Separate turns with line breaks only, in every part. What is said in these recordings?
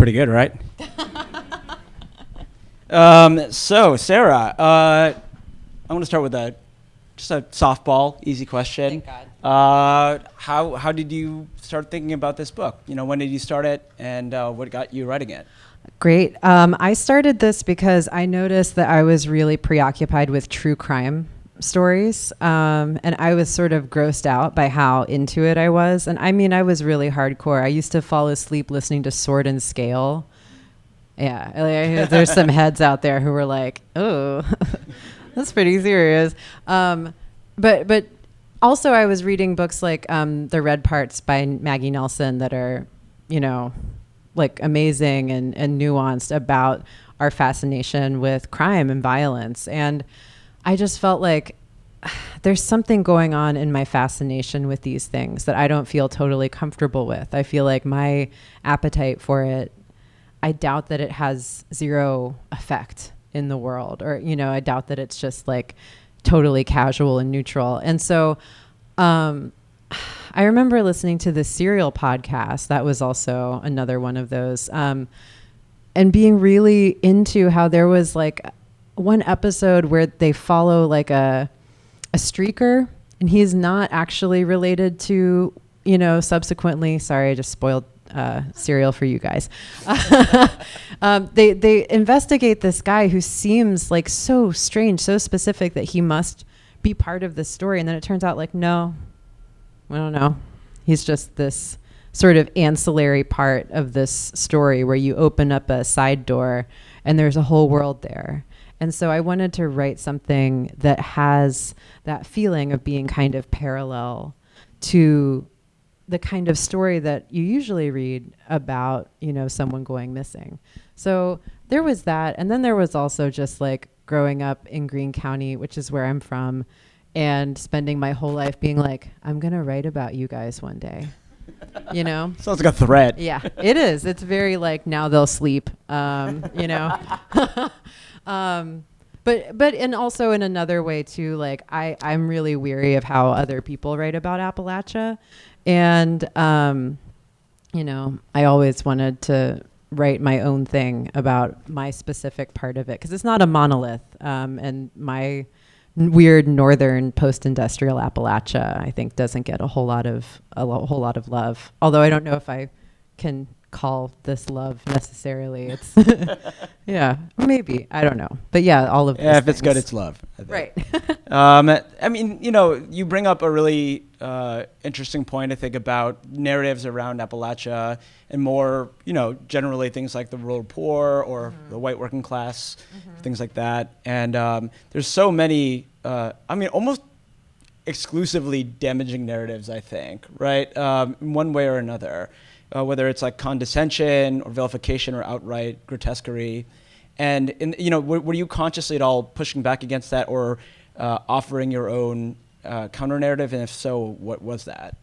pretty good, right? So, Sarah, I want to start with just a softball, easy question.
Thank God.
How did you start thinking about this book? When did you start it, and what got you writing it?
Great. I started this because I noticed that I was really preoccupied with true crime stories, and I was sort of grossed out by how into it I was. And I mean, I was really hardcore. I used to fall asleep listening to Sword and Scale. Yeah, there's some heads out there who were like, "Oh, that's pretty serious." But also, I was reading books like The Red Parts by Maggie Nelson that are, like amazing and nuanced about our fascination with crime and violence. And I just felt like there's something going on in my fascination with these things that I don't feel totally comfortable with. I feel like my appetite for it, I doubt that it has zero effect in the world, or, I doubt that it's just like totally casual and neutral. And so I remember listening to the Serial podcast. That was also another one of those, and being really into how there was like one episode where they follow like a streaker, and he's not actually related to, subsequently, sorry, I just spoiled Serial for you guys. They investigate this guy who seems like so strange, so specific that he must be part of this story. And then it turns out like, no, I don't know. He's just this sort of ancillary part of this story where you open up a side door and there's a whole world there. And so I wanted to write something that has that feeling of being kind of parallel to the kind of story that you usually read about, someone going missing. So there was that. And then there was also just like growing up in Greene County, which is where I'm from, and spending my whole life being like, I'm going to write about you guys one day,
Sounds like a threat.
Yeah, it is. It's very like, now they'll sleep, But and also in another way too, like I'm really weary of how other people write about Appalachia. And, I always wanted to write my own thing about my specific part of it, because it's not a monolith. And my weird northern post-industrial Appalachia, I think, doesn't get a whole lot of love. Although I don't know if I can call this love necessarily. It's yeah, maybe, I don't know, but yeah, all of
if it's good, it's love, I think.
Right.
I mean, you bring up a really interesting point, I think, about narratives around Appalachia and more, generally things like the rural poor or the white working class, things like that. And there's so many, almost exclusively damaging narratives, I think, right? In one way or another. Whether it's like condescension or vilification or outright grotesquerie. And, were you consciously at all pushing back against that, or offering your own counter-narrative? And if so, what was that?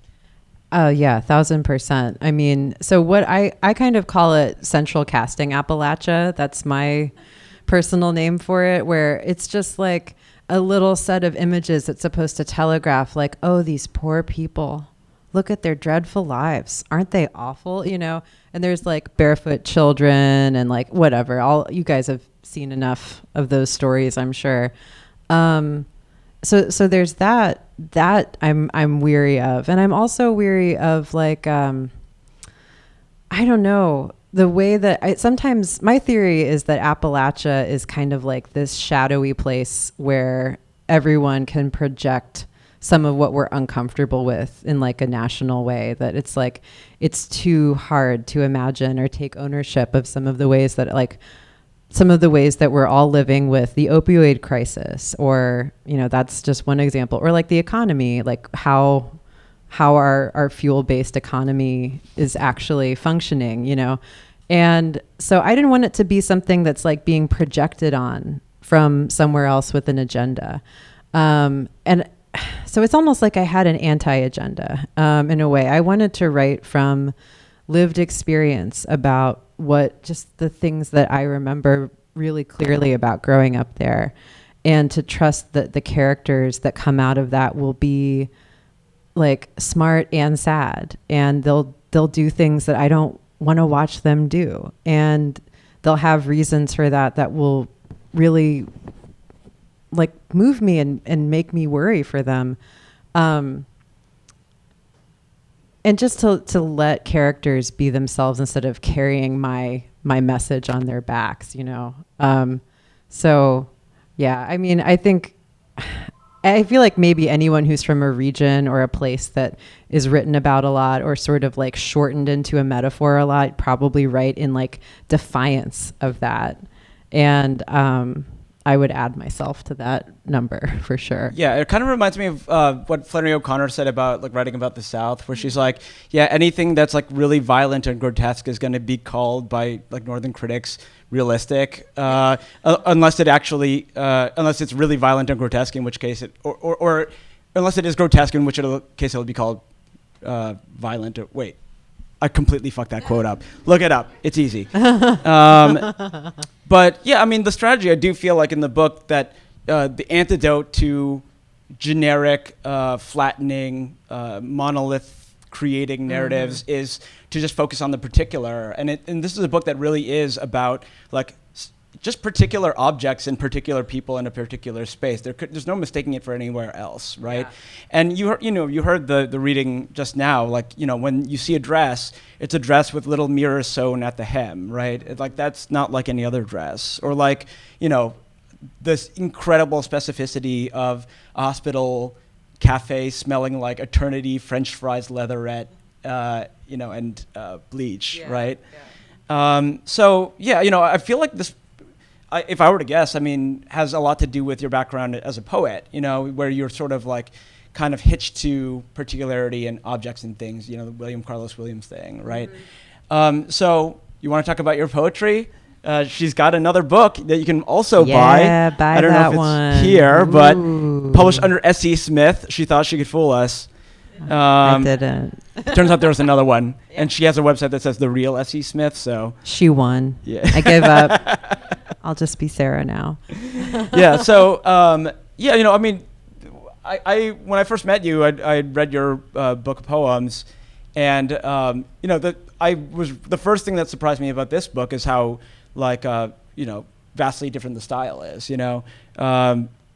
Oh, yeah, 1,000%. I mean, so what I kind of call it central casting Appalachia. That's my personal name for it, where it's just like a little set of images that's supposed to telegraph like, oh, these poor people. Look at their dreadful lives. Aren't they awful? And there's like barefoot children and like whatever. You guys have seen enough of those stories, I'm sure. So there's that I'm weary of. And I'm also weary of like, I don't know, the way that sometimes my theory is that Appalachia is kind of like this shadowy place where everyone can project some of what we're uncomfortable with in like a national way, that it's like, it's too hard to imagine or take ownership of some of the ways that we're all living with the opioid crisis, or, that's just one example, or like the economy, like how our fuel-based economy is actually functioning, And so I didn't want it to be something that's like being projected on from somewhere else with an agenda. And so it's almost like I had an anti-agenda, in a way. I wanted to write from lived experience about just the things that I remember really clearly about growing up there, and to trust that the characters that come out of that will be like smart and sad, and they'll do things that I don't want to watch them do. And they'll have reasons for that will really like move me and make me worry for them. And just to let characters be themselves instead of carrying my message on their backs, So yeah, I mean, I feel like maybe anyone who's from a region or a place that is written about a lot or sort of like shortened into a metaphor a lot, probably write in like defiance of that. And I would add myself to that number for sure.
Yeah, it kind of reminds me of what Flannery O'Connor said about like writing about the South, where she's like, yeah, anything that's like really violent and grotesque is going to be called by like Northern critics realistic, unless it's really violent and grotesque, in which case or unless it is grotesque, in which case it'll be called violent. Wait, I completely fucked that quote up. Look it up. It's easy. But yeah, I mean, the strategy, I do feel like in the book that the antidote to generic, flattening, monolith creating narratives is to just focus on the particular. And this is a book that really is about like just particular objects and particular people in a particular space. There's no mistaking it for anywhere else, right? Yeah. And you heard the reading just now, like, when you see a dress, it's a dress with little mirrors sewn at the hem, right? That's not like any other dress. Or like, this incredible specificity of a hospital cafe smelling like eternity, French fries, leatherette, and bleach, right? Yeah. So yeah, I feel like this, if I were to guess, I mean, has a lot to do with your background as a poet, where you're sort of like kind of hitched to particularity and objects and things, the William Carlos Williams thing, right? Mm-hmm. So you want to talk about your poetry? She's got another book that you can also buy.
Yeah, buy
I don't
that
know if
one.
It's here,
Ooh.
but published under S.E. Smith. She thought she could fool us.
I didn't.
Turns out there was another one. Yeah. And she has a website that says The Real S.E. Smith, so.
She won.
Yeah.
I gave up. I'll just be Sarah now.
Yeah, so, I mean, I when I first met you, I read your book of poems, and, the first thing that surprised me about this book is how, like, vastly different the style is,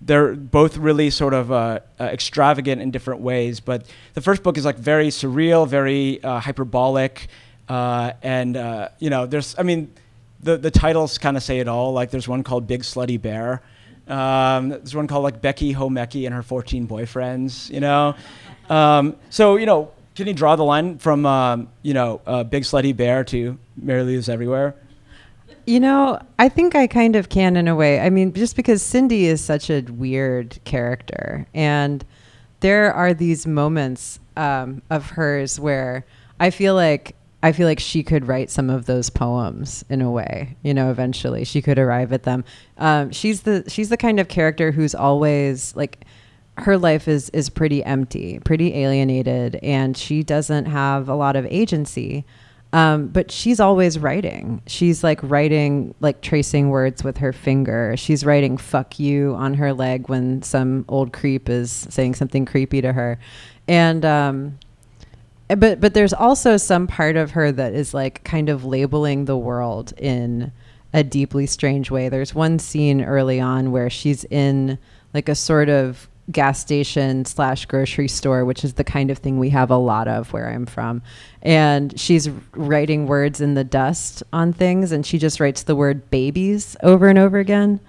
They're both really sort of extravagant in different ways, but the first book is like very surreal, very hyperbolic, and there's, I mean, the titles kind of say it all. Like there's one called Big Slutty Bear. There's one called like Becky Homeki and her 14 boyfriends. So can you draw the line from Big Slutty Bear to Marilou Is Everywhere?
I think I kind of can in a way. I mean, just because Cindy is such a weird character, and there are these moments of hers where I feel like she could write some of those poems in a way. Eventually she could arrive at them. She's the kind of character who's always like, her life is pretty empty, pretty alienated, and she doesn't have a lot of agency. But she's always writing. She's like writing, like tracing words with her finger. She's writing "fuck you" on her leg when some old creep is saying something creepy to her. And, but there's also some part of her that is like kind of labeling the world in a deeply strange way. There's one scene early on where she's in like a sort of gas station / grocery store, which is the kind of thing we have a lot of where I'm from. And she's writing words in the dust on things, and she just writes the word babies over and over again.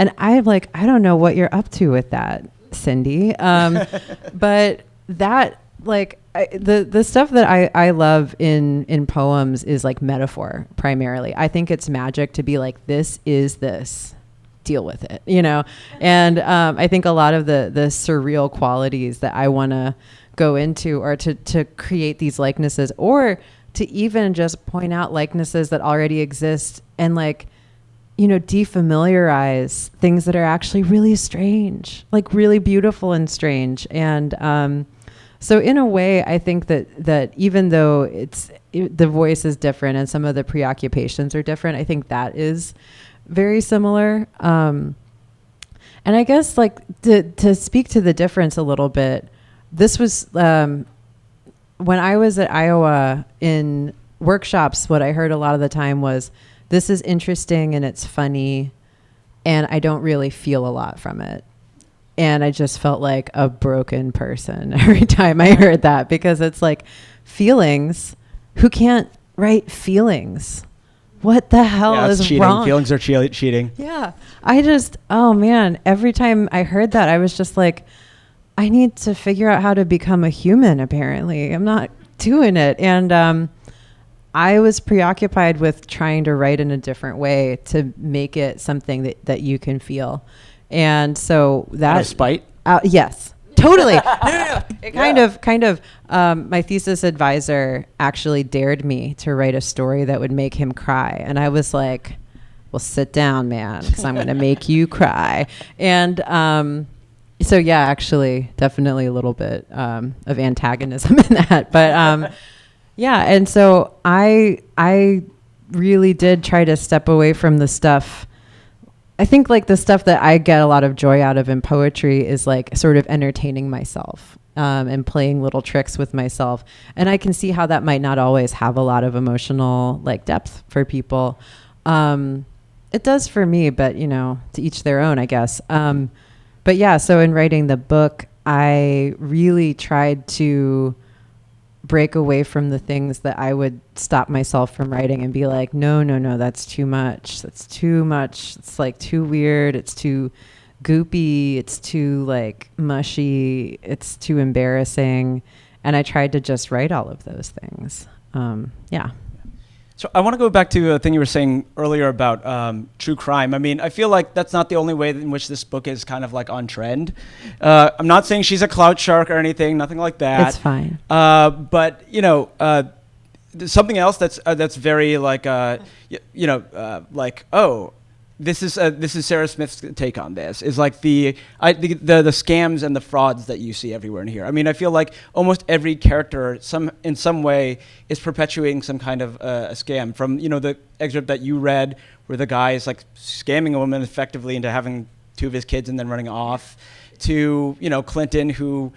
And I'm like, I don't know what you're up to with that, Cindy. But that, like, the stuff that I love in poems is like metaphor primarily. I think it's magic to be like, this is this. Deal with it, and I think a lot of the surreal qualities that I want to go into are to create these likenesses, or to even just point out likenesses that already exist and like defamiliarize things that are actually really strange, like really beautiful and strange. And so in a way, I think that even though the voice is different and some of the preoccupations are different, I think that is very similar. And I guess like to speak to the difference a little bit, this was when I was at Iowa in workshops, what I heard a lot of the time was, this is interesting and it's funny, and I don't really feel a lot from it. And I just felt like a broken person every time I heard that, because it's like, feelings, who can't write feelings? What the hell is
cheating.
wrong?
Feelings are cheating.
Yeah. Oh man, every time I heard that, I was just like, I need to figure out how to become a human, apparently. I'm not doing it. And I was preoccupied with trying to write in a different way to make it something that you can feel. And so that...
Out of spite?
Yes. Totally. No. It kind of, my thesis advisor actually dared me to write a story that would make him cry. And I was like, well, sit down, man, because I'm going to make you cry. And so, yeah, actually, definitely a little bit of antagonism in that. But yeah, and so I really did try to step away from the stuff. I think like the stuff that I get a lot of joy out of in poetry is like sort of entertaining myself and playing little tricks with myself. And I can see how that might not always have a lot of emotional like depth for people. It does for me, but to each their own, I guess. But yeah, so in writing the book, I really tried to break away from the things that I would stop myself from writing and be like, no, that's too much. That's too much. It's like too weird. It's too goopy. It's too like mushy. It's too embarrassing. And I tried to just write all of those things. Yeah.
So I want to go back to a thing you were saying earlier about true crime. I mean, I feel like that's not the only way in which this book is kind of like on trend. I'm not saying she's a clout shark or anything, nothing like that.
It's fine.
But something else that's very like this is Sarah Smith's take on this is like the scams and the frauds that you see everywhere in here. I mean, I feel like almost every character in some way is perpetuating some kind of a scam. From the excerpt that you read where the guy is like scamming a woman effectively into having 2 of his kids and then running off, to Clinton who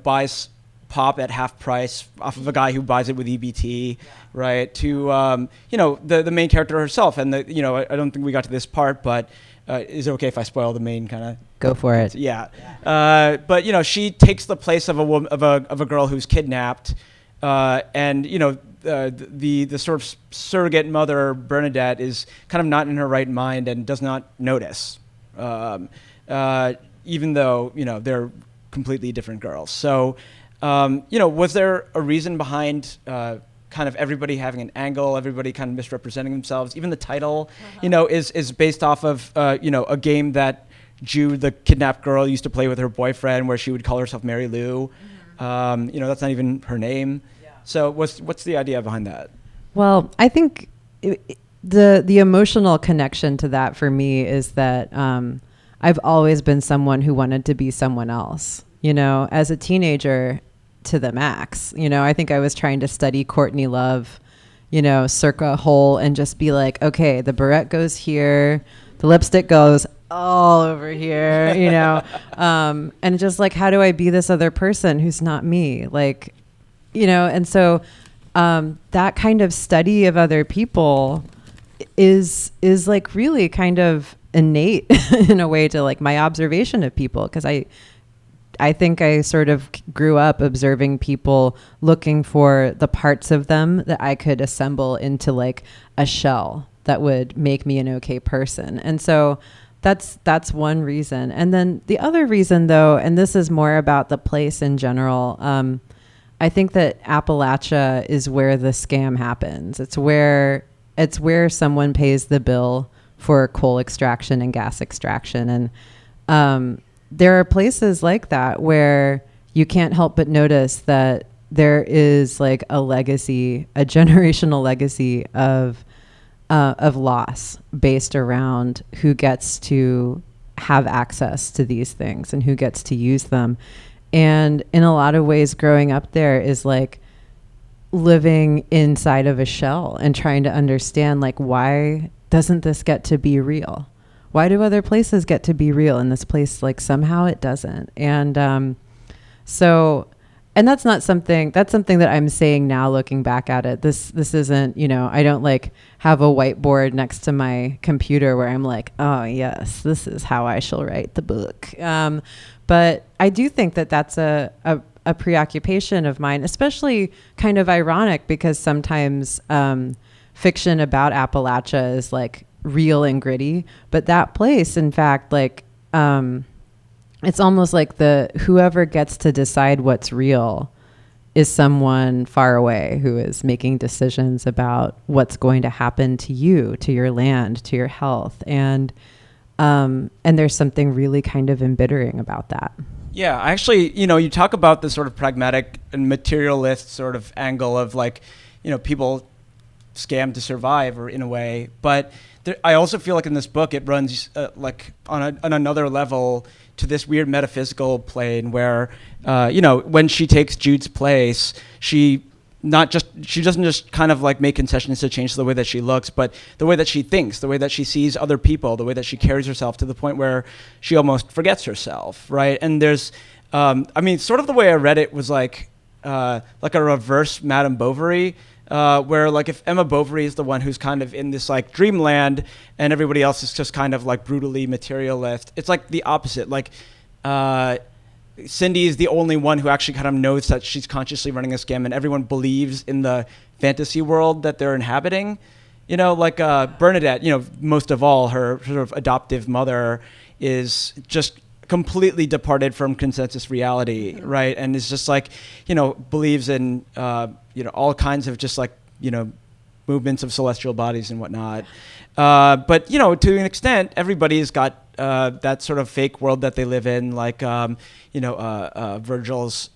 buys pop at half price off of a guy who buys it with EBT, right? To the main character herself, and I don't think we got to this part, but is it okay if I spoil the main kind of?
Go for it.
Yeah, but she takes the place of a woman of a girl who's kidnapped, and the sort of surrogate mother Bernadette is kind of not in her right mind and does not notice, even though they're completely different girls. So. Was there a reason behind kind of everybody having an angle, everybody kind of misrepresenting themselves? Even the title, is based off of, a game that Jude, the kidnapped girl, used to play with her boyfriend, where she would call herself Marilou. That's not even her name. Yeah. So what's the idea behind that? Well,
I think the emotional connection to that for me is that I've always been someone who wanted to be someone else. As a teenager, to the max. I think I was trying to study Courtney Love, circa whole, and just be like, okay, the barrette goes here, the lipstick goes all over here, and just like, how do I be this other person who's not me? Like, and so that kind of study of other people is like really kind of innate in a way to like my observation of people, because I think I sort of grew up observing people, looking for the parts of them that I could assemble into like a shell that would make me an okay person. And so that's one reason. And then the other reason, though, and this is more about the place in general, I think that Appalachia is where the scam happens. It's where someone pays the bill for coal extraction and gas extraction. And there are places like that where you can't help but notice that there is like a legacy, a generational legacy of loss based around who gets to have access to these things and who gets to use them. And in a lot of ways, growing up there is like living inside of a shell and trying to understand, like, why doesn't this get to be real? Why do other places get to be real and this place, like, somehow it doesn't? And so and that's something that I'm saying now looking back at it. This isn't, I don't like have a whiteboard next to my computer where I'm like, oh yes, this is how I shall write the book. But I do think that that's a preoccupation of mine, especially kind of ironic because sometimes fiction about Appalachia is like real and gritty, but that place, in fact, like it's almost like whoever gets to decide what's real is someone far away who is making decisions about what's going to happen to you, to your land, to your health, and there's something really kind of embittering about that.
Yeah, actually, you talk about the sort of pragmatic and materialist sort of angle of like, people scam to survive, or in a way. But I also feel like in this book, it runs like on another level to this weird metaphysical plane where, when she takes Jude's place, she doesn't just kind of like make concessions to change the way that she looks, but the way that she thinks, the way that she sees other people, the way that she carries herself, to the point where she almost forgets herself, right? And there's, sort of the way I read it was like a reverse Madame Bovary, where like if Emma Bovary is the one who's kind of in this like dreamland and everybody else is just kind of like brutally materialist, it's like the opposite. Like, Cindy is the only one who actually kind of knows that she's consciously running a scam, and everyone believes in the fantasy world that they're inhabiting. Like Bernadette, most of all, her sort of adoptive mother is just completely departed from consensus reality, right? And is just like, believes in, all kinds of just like, movements of celestial bodies and whatnot. But, to an extent, everybody's got that sort of fake world that they live in, like, Virgil's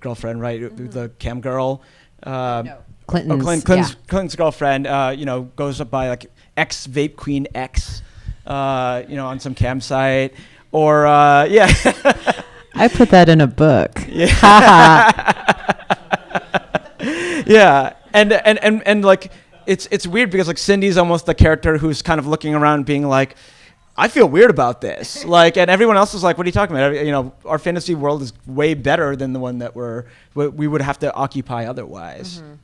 girlfriend, right? Mm-hmm. The cam girl.
No.
Clinton's girlfriend, goes up by like Vape Queen X, on some campsite. Or, yeah.
I put that in a book.
Yeah. Yeah. And like, it's weird because like Cindy's almost the character who's kind of looking around being like, I feel weird about this. Like, and everyone else is like, what are you talking about? Our fantasy world is way better than the one that we would have to occupy otherwise.
Mm-hmm.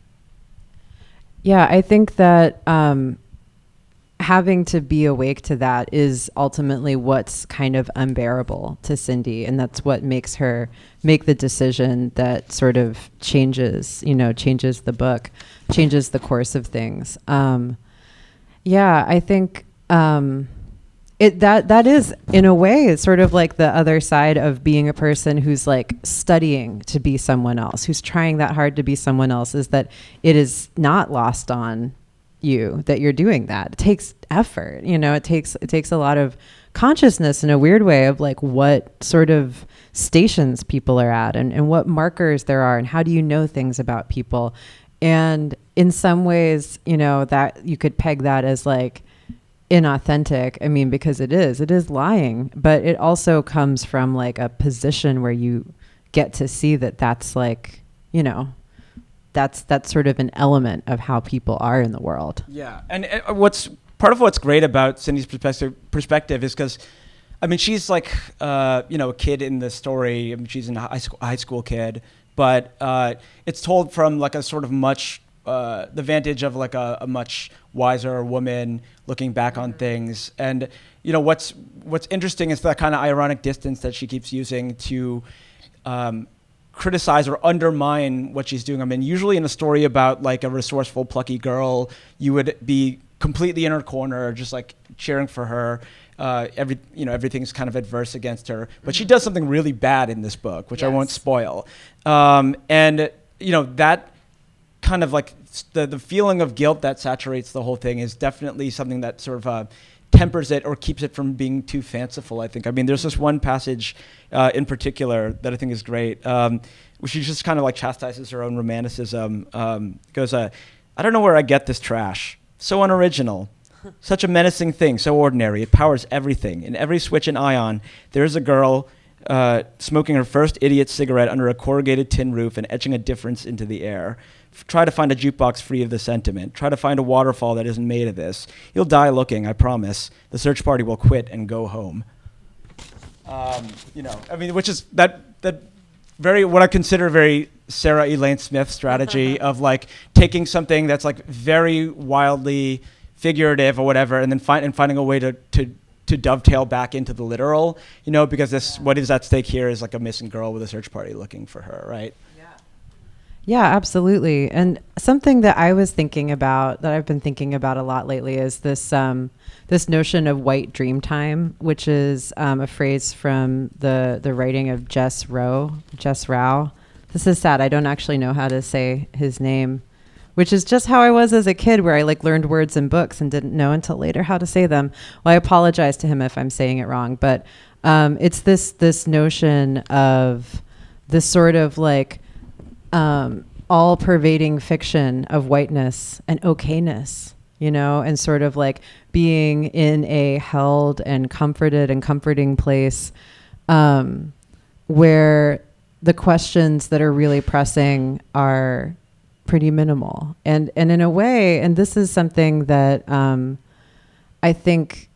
Yeah, I think that having to be awake to that is ultimately what's kind of unbearable to Cindy, and that's what makes her make the decision that sort of changes the book, changes the course of things. Yeah, I think that is, in a way, it's sort of like the other side of being a person who's like studying to be someone else, who's trying that hard to be someone else, is that it is not lost on you that you're doing that. It takes effort, it takes a lot of consciousness in a weird way of like what sort of stations people are at and what markers there are and how do you know things about people. And in some ways, that you could peg that as like inauthentic. I mean, because it is lying, but it also comes from like a position where you get to see that that's like, that's sort of an element of how people are in the world.
Yeah. And part of what's great about Cindy's perspective is because, I mean, she's like, a kid in the story. I mean, she's a high school kid, but it's told from like a sort of much, the vantage of like a much wiser woman looking back on things. And, what's interesting is that kind of ironic distance that she keeps using to criticize or undermine what she's doing. I mean, usually in a story about like a resourceful, plucky girl, you would be completely in her corner, just like cheering for her. Everything's kind of adverse against her, but she does something really bad in this book, which I won't spoil. And that kind of like the feeling of guilt that saturates the whole thing is definitely something that sort of tempers it or keeps it from being too fanciful, I think. I mean, there's this one passage in particular that I think is great, where she just kind of like chastises her own romanticism. Goes, I don't know where I get this trash. So unoriginal. Such a menacing thing, so ordinary. It powers everything. In every switch and ion, there's a girl smoking her first idiot cigarette under a corrugated tin roof and etching a difference into the air. Try to find a jukebox free of the sentiment. Try to find a waterfall that isn't made of this. You'll die looking, I promise. The search party will quit and go home. I mean, which is that very what I consider very Sarah Elaine Smith strategy of like taking something that's like very wildly figurative or whatever, and then finding a way to dovetail back into the literal, because what is at stake here is like a missing girl with a search party looking for her, right?
Yeah, absolutely. And something that I was thinking about, that I've been thinking about a lot lately, is this this notion of white dream time, which is a phrase from the writing of Jess Rao. This is sad. I don't actually know how to say his name, which is just how I was as a kid, where I like learned words in books and didn't know until later how to say them. Well, I apologize to him if I'm saying it wrong, but it's this notion of this sort of like all-pervading fiction of whiteness and okayness, and sort of like being in a held and comforted and comforting place where the questions that are really pressing are pretty minimal. And in a way, and this is something that I think,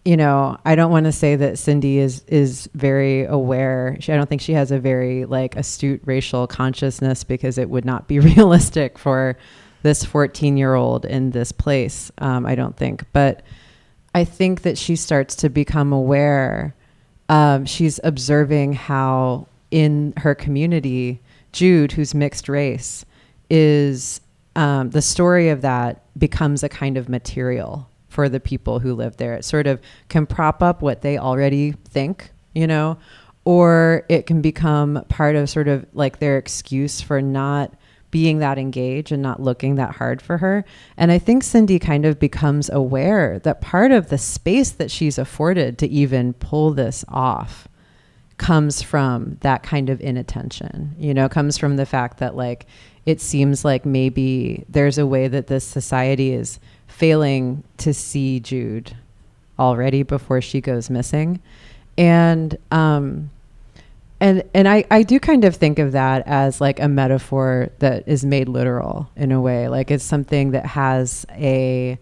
I don't want to say that Cindy is very aware. I don't think she has a very like astute racial consciousness, because it would not be realistic for this 14-year-old in this place. I don't think, but I think that she starts to become aware. She's observing how in her community, Jude, who's mixed race, is the story of that becomes a kind of material for the people who live there. It sort of can prop up what they already think, or it can become part of sort of like their excuse for not being that engaged and not looking that hard for her. And I think Cindy kind of becomes aware that part of the space that she's afforded to even pull this off comes from that kind of inattention, comes from the fact that like, it seems like maybe there's a way that this society is failing to see Jude already before she goes missing. And I do kind of think of that as like a metaphor that is made literal in a way. Like it's something that has it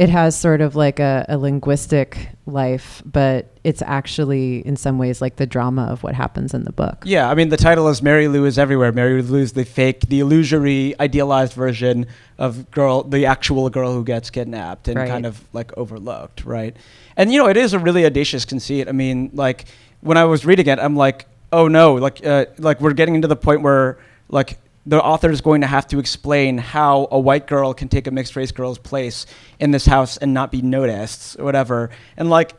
has sort of like a linguistic life, but it's actually in some ways like the drama of what happens in the book.
Yeah, I mean, the title is Marilou Is Everywhere. Marilou is the illusory, idealized version of the actual girl who gets kidnapped and kind of like overlooked, right? And, it is a really audacious conceit. I mean, like when I was reading it, I'm like, oh no, like we're getting into the point where like the author is going to have to explain how a white girl can take a mixed race girl's place in this house and not be noticed or whatever. And like,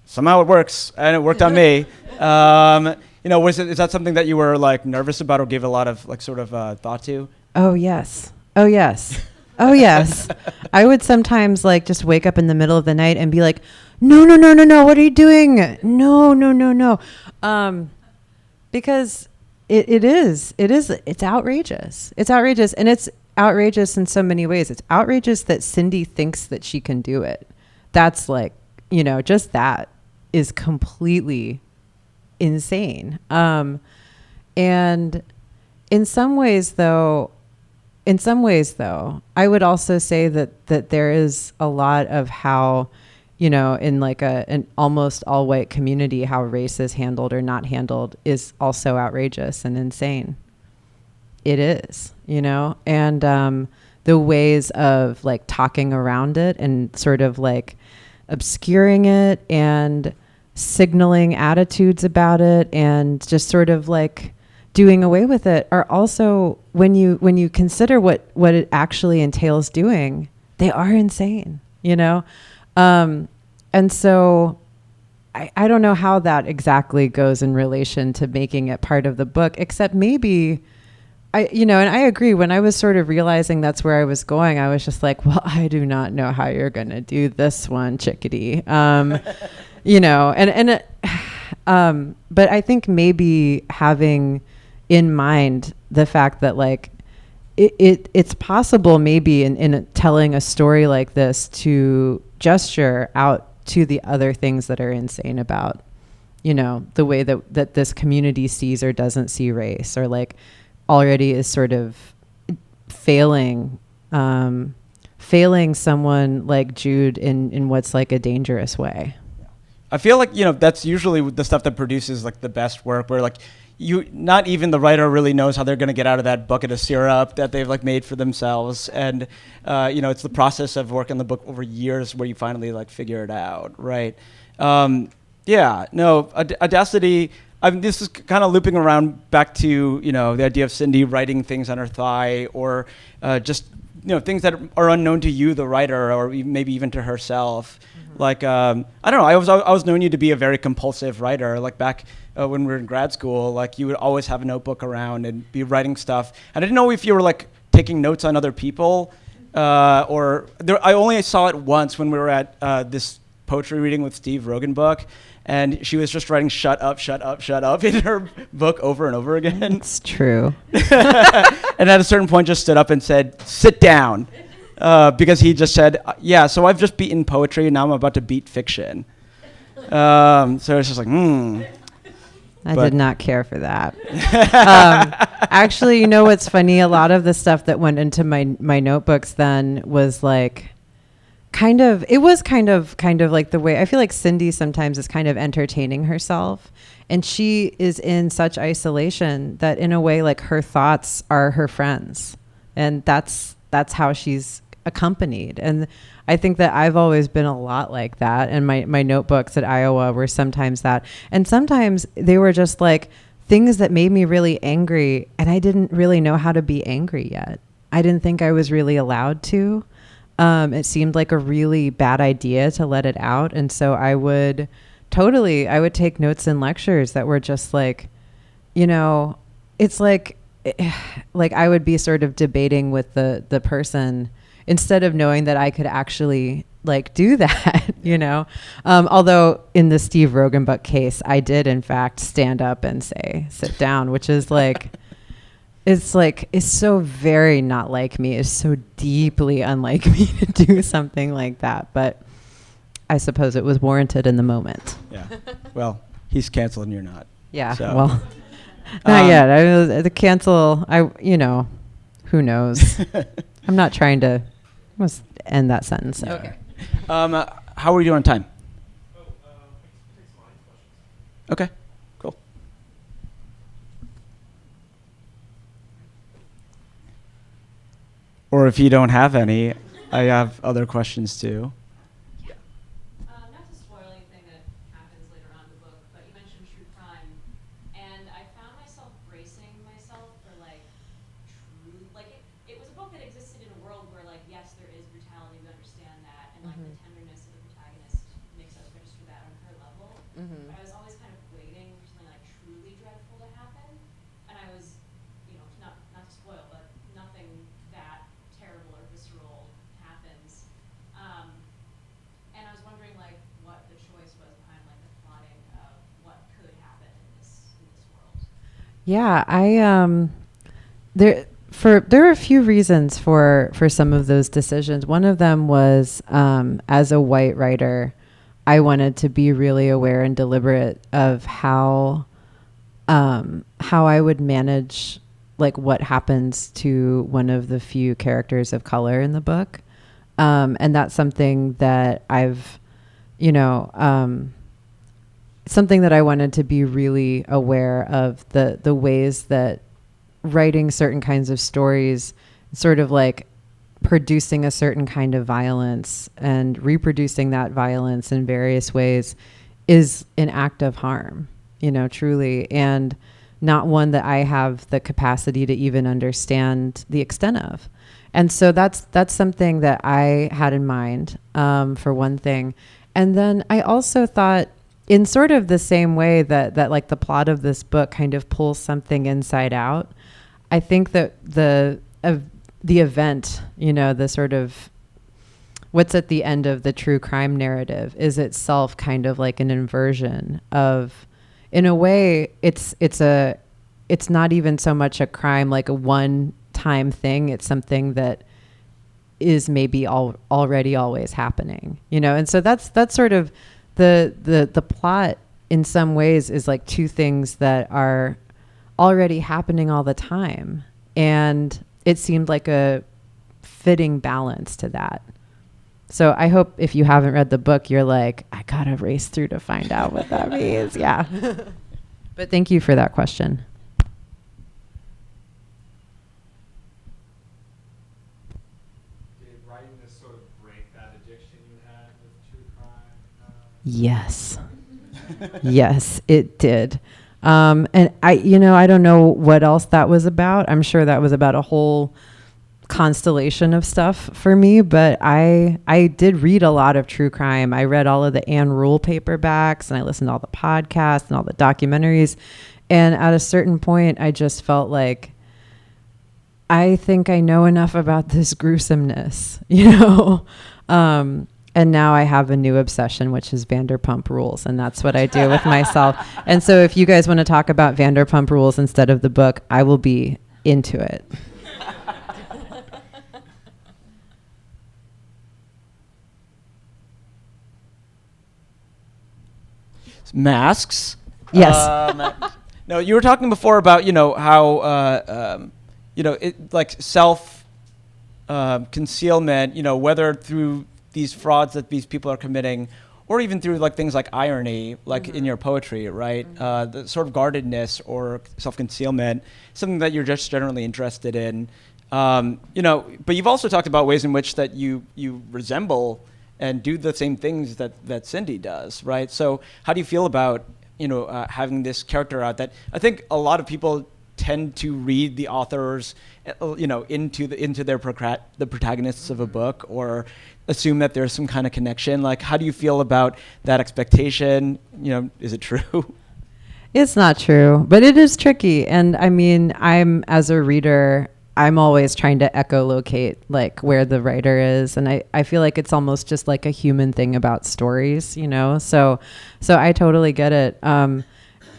somehow it works, and it worked on me. Is that something that you were like nervous about or gave a lot of like sort of thought to?
Oh yes. Oh yes. Oh yes. I would sometimes like just wake up in the middle of the night and be like, no, what are you doing? No. Because it's outrageous. It's outrageous. And it's outrageous in so many ways. It's outrageous that Cindy thinks that she can do it. That's like, just that is completely insane. And in some ways though, I would also say that there is a lot of how, in like an almost all white community, how race is handled or not handled is also outrageous and insane. It is, and the ways of like talking around it and sort of like obscuring it and signaling attitudes about it and just sort of like doing away with it are also, when you consider what it actually entails doing, they are insane, and so I don't know how that exactly goes in relation to making it part of the book, except maybe and I agree, when I was sort of realizing that's where I was going, I was just like, well, I do not know how you're going to do this one, chickadee. But I think maybe having in mind the fact that like it's possible maybe in telling a story like this to gesture out to the other things that are insane about, the way that this community sees or doesn't see race, or like already is sort of failing someone like Jude in what's like a dangerous way.
I feel like, that's usually the stuff that produces like the best work, where like not even the writer really knows how they're going to get out of that bucket of syrup that they've like made for themselves. And, it's the process of working the book over years where you finally like figure it out. Right. Audacity. This is kind of looping around back to, the idea of Cindy writing things on her thigh, or just, things that are unknown to you, the writer, or maybe even to herself. Mm-hmm. Like, I don't know, I was known you to be a very compulsive writer. Like back when we were in grad school, like you would always have a notebook around and be writing stuff. And I didn't know if you were like taking notes on other people, I only saw it once when we were at this poetry reading with Steve Rogan book. And she was just writing "shut up, shut up, shut up" in her book over and over again.
It's true.
And at a certain point, just stood up and said, "Sit down," because he just said, "Yeah, so I've just beaten poetry, and now I'm about to beat fiction." So it's just like,
I did not care for that. Actually, what's funny? A lot of the stuff that went into my notebooks then was like. It was kind of like the way I feel like Cindy sometimes is kind of entertaining herself, and she is in such isolation that in a way like her thoughts are her friends, and that's how she's accompanied. And I think that I've always been a lot like that, and my notebooks at Iowa were sometimes that, and sometimes they were just like things that made me really angry, and I didn't really know how to be angry yet. I didn't think I was really allowed to. It seemed like a really bad idea to let it out. And so I would take notes in lectures that were just like, it's like I would be sort of debating with the person instead of knowing that I could actually like do that, although in the Steve Rogan book case, I did in fact stand up and say, sit down, which is like, it's so very not like me. It's so deeply unlike me to do something like that. But I suppose it was warranted in the moment.
Yeah. Well, he's canceled and you're not.
Yeah.
So.
Well, not yet. The cancel, who knows? I'm not trying to end that sentence.
Yeah.
Okay.
How are you doing on time? Okay. Or if you don't have any, I have other questions too.
Not to spoil anything that happens later on in the book, but you mentioned true crime, and I found myself bracing myself for it was a book that existed in a world where yes, there is brutality, we understand that, and the tenderness of the protagonist makes us register that on her level. Mm-hmm. But I was always kind of waiting for something truly dreadful to happen, and I was, not to spoil, but nothing that terrible or visceral happens, and I was wondering what the choice was behind the plotting of what could happen in this world.
Yeah, there are a few reasons for some of those decisions. One of them was as a white writer, I wanted to be really aware and deliberate of how I would manage what happens to one of the few characters of color in the book. And that's something that something that I wanted to be really aware of, the ways that writing certain kinds of stories, sort of producing a certain kind of violence and reproducing that violence in various ways is an act of harm, truly. And not one that I have the capacity to even understand the extent of. And so that's something that I had in mind, for one thing. And then I also thought, in sort of the same way that the plot of this book kind of pulls something inside out, I think that the event, the sort of what's at the end of the true crime narrative is itself kind of like an inversion of, in a way, it's not even so much a crime, like a one-time thing. It's something that is maybe already always happening, And so that's sort of the plot in some ways is two things that are already happening all the time, and it seemed like a fitting balance to that. So I hope if you haven't read the book, you're I gotta race through to find out what that means. Yeah. But thank you for that question.
Did writing this sort of break that addiction you had with true crime?
Yes. Yes, it did. And I don't know what else that was about. I'm sure that was about a whole constellation of stuff for me, but I did read a lot of true crime. I read all of the Anne Rule paperbacks, and I listened to all the podcasts and all the documentaries. And at a certain point, I just felt like, I think I know enough about this gruesomeness, and now I have a new obsession, which is Vanderpump Rules, and that's what I do with myself. And so if you guys want to talk about Vanderpump Rules instead of the book, I will be into it.
Masks.
Yes.
No, you were talking before about how it like self concealment. Whether through these frauds that these people are committing, or even through like things like irony, like in your poetry, right? The sort of guardedness or self concealment, something that you're just generally interested in. But you've also talked about ways in which that you resemble and do the same things that Cindy does, right? So how do you feel about having this character out that I think a lot of people tend to read the authors, into the protagonists of a book, or assume that there's some kind of connection. Like, how do you feel about that expectation? Is it true?
It's not true, but it is tricky. And I mean, as a reader, I'm always trying to echolocate like where the writer is. And I feel like it's almost just like a human thing about stories, so I totally get it. And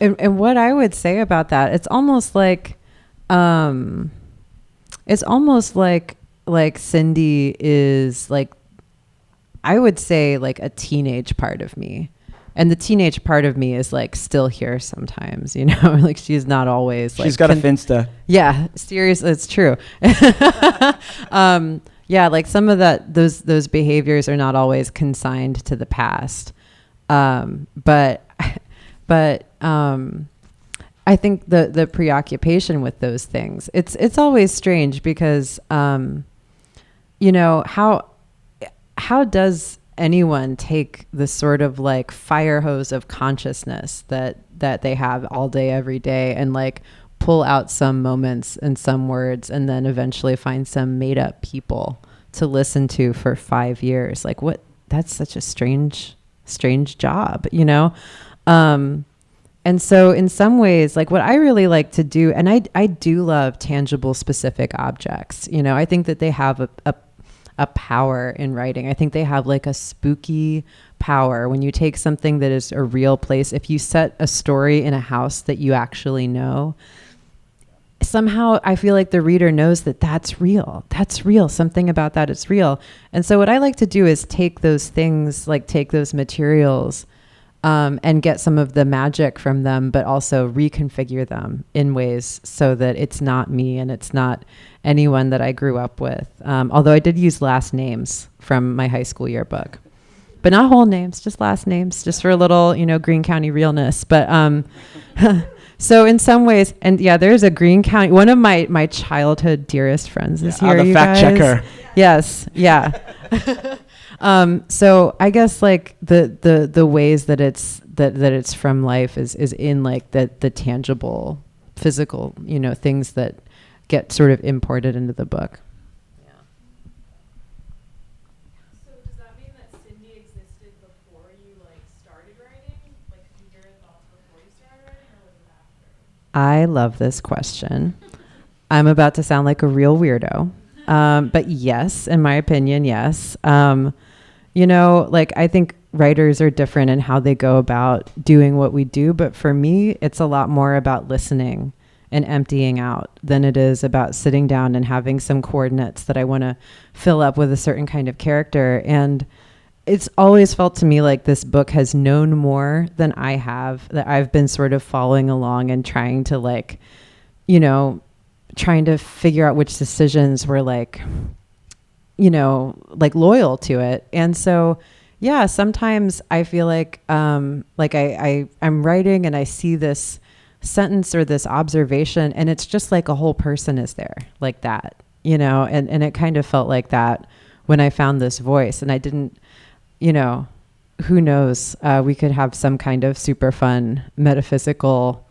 what I would say about that, it's almost like Cindy is like, I would say like a teenage part of me. And the teenage part of me is like still here sometimes, like she's not always like.
She's got a Finsta.
Yeah, seriously, it's true. Yeah, like some of those behaviors are not always consigned to the past. But I think the preoccupation with those things, it's always strange because, how does anyone take the sort of like fire hose of consciousness that they have all day, every day, and like pull out some moments and some words and then eventually find some made up people to listen to for 5 years? Like that's such a strange job, and so in some ways, like what I really like to do, and I do love tangible, specific objects, I think that they have a power in writing. I think they have like a spooky power when you take something that is a real place. If you set a story in a house that you actually know, somehow I feel like the reader knows that that's real. That's real. Something about that is real. And so what I like to do is take those things, like take those materials, and get some of the magic from them, but also reconfigure them in ways so that it's not me and it's not anyone that I grew up with. Although I did use last names from my high school yearbook, but not whole names, just last names, just for a little, Greene County realness. But so in some ways, and yeah, there's a Greene County, one of my childhood dearest friends is here.
The fact checker.
Yes. Yeah. So I guess like the ways that it's from life is in like the tangible, physical, things that get sort of imported into the book.
Yeah. So does that mean that Cindy existed before you like started writing? Like, could you hear her thoughts before you started writing, or was it after?
I love this question. I'm about to sound like a real weirdo. But yes, in my opinion, yes. Like I think writers are different in how they go about doing what we do. But for me, it's a lot more about listening and emptying out than it is about sitting down and having some coordinates that I want to fill up with a certain kind of character. And it's always felt to me like this book has known more than I have, that I've been sort of following along and trying to like, trying to figure out which decisions were like, like loyal to it. And so, yeah, sometimes I feel like I'm writing and I see this sentence or this observation, and it's just like a whole person is there like that, you know, and it kind of felt like that when I found this voice. And I didn't, you know, who knows, we could have some kind of super fun metaphysical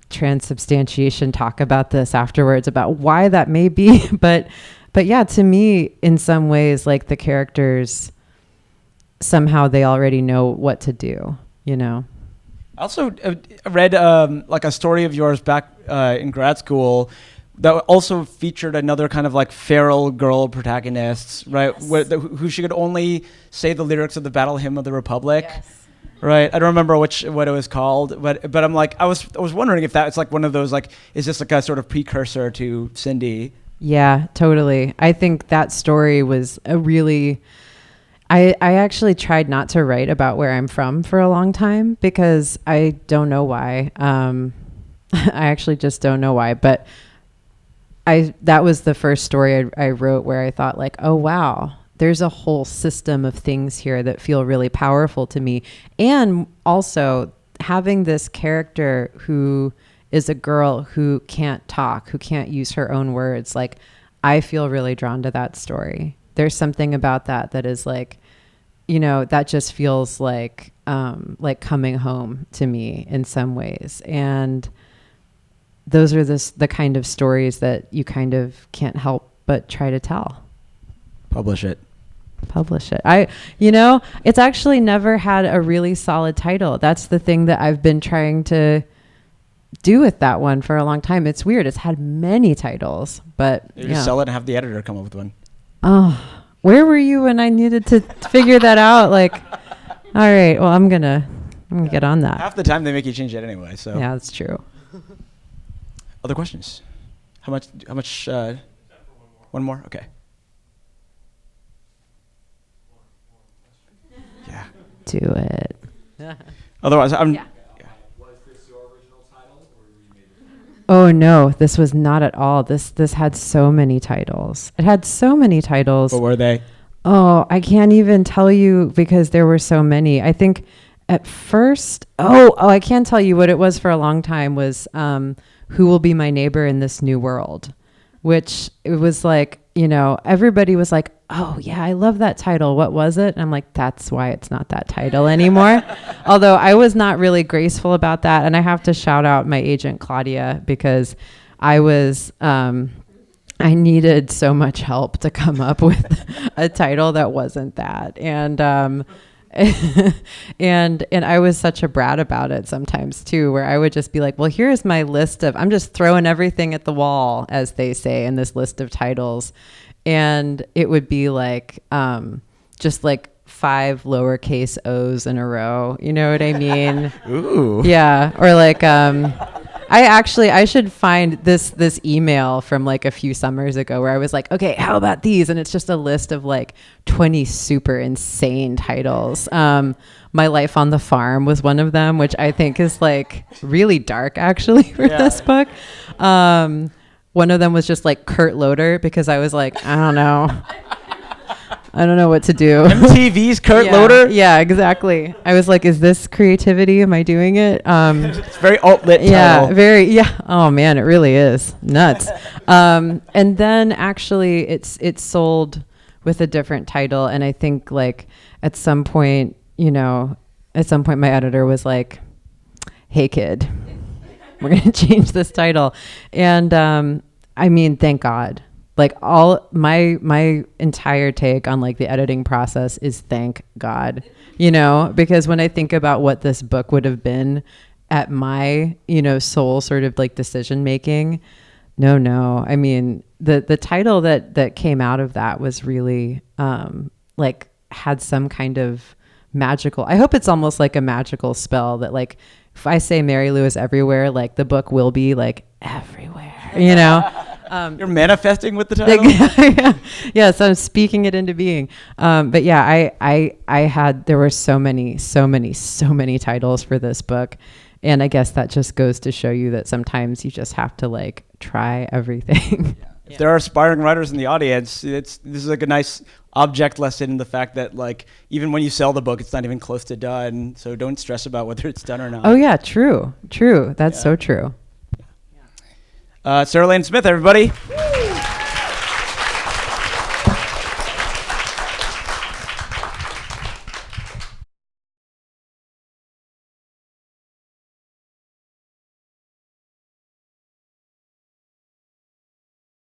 transubstantiation talk about this afterwards, about why that may be. but yeah, to me, in some ways, like the characters, somehow they already know what to do, you know.
I also read like a story of yours back in grad school that also featured another kind of like feral girl protagonist, right?
Yes.
Who she could only say the lyrics of the Battle Hymn of the Republic.
Yes.
Right. I don't remember what it was called, but I'm like, I was wondering if that's like one of those, like, is this like a sort of precursor to Cindy?
Yeah, totally. I think that story was a really, I actually tried not to write about where I'm from for a long time because I don't know why. I actually just don't know why, but that was the first story I wrote where I thought like, oh, wow, there's a whole system of things here that feel really powerful to me. And also having this character who is a girl who can't talk, who can't use her own words. Like, I feel really drawn to that story. There's something about that is like, you know, that just feels like coming home to me in some ways. And those are the kind of stories that you kind of can't help but try to tell.
Publish it.
It's actually never had a really solid title. That's the thing that I've been trying to do with that one for a long time. It's weird. It's had many titles, but
You just sell it and have the editor come up with one.
Oh, where were you when I needed to figure that out? Like, all right, well, I'm gonna get on that.
Half the time they make you change it anyway. So
yeah, that's true.
Other questions? How much? One more. Okay. Yeah.
Do it.
Otherwise, I'm.
Yeah.
Was this your original title, or you made it?
Oh no, this was not at all. This had so many titles. It had so many titles.
What were they?
Oh, I can't even tell you because there were so many. I think at first, I can tell you what it was for a long time was Who Will Be My Neighbor in This New World, which it was like, you know, everybody was like, oh yeah, I love that title. What was it? And I'm like, that's why it's not that title anymore. Although I was not really graceful about that. And I have to shout out my agent, Claudia, because I was, I needed so much help to come up with a title that wasn't that. And, and I was such a brat about it sometimes too, where I would just be like, well, here's my list I'm just throwing everything at the wall, as they say, in this list of titles. And it would be like, just like 5 lowercase O's in a row. You know what I mean?
Ooh.
Yeah. Or like, I should find this email from like a few summers ago where I was like, okay, how about these? And it's just a list of like 20 super insane titles. My Life on the Farm was one of them, which I think is like really dark actually for this book. One of them was just like Kurt Loder because I was like, I don't know what to do.
MTV's Kurt Loder?
Yeah, exactly. I was like, is this creativity? Am I doing it?
It's very alt-lit title.
Yeah, very. Yeah. Oh man, it really is nuts. And then actually it's sold with a different title. And I think like at some point my editor was like, hey kid, we're going to change this title. And I mean, thank God. Like all my entire take on like the editing process is thank God, you know, because when I think about what this book would have been at my, you know, sole sort of like decision making, no. I mean, the title that came out of that was really like had some kind of magical, I hope it's almost like a magical spell that like, if I say Marilou Is Everywhere, like the book will be like everywhere, you know?
You're manifesting with the title?
Yes, I'm speaking it into being. But yeah, there were so many titles for this book. And I guess that just goes to show you that sometimes you just have to like try everything.
If there are aspiring writers in the audience, this is like a nice object lesson in the fact that like even when you sell the book, it's not even close to done. So don't stress about whether it's done or not.
Oh yeah, true. That's so true.
Sarah Elaine Smith, everybody.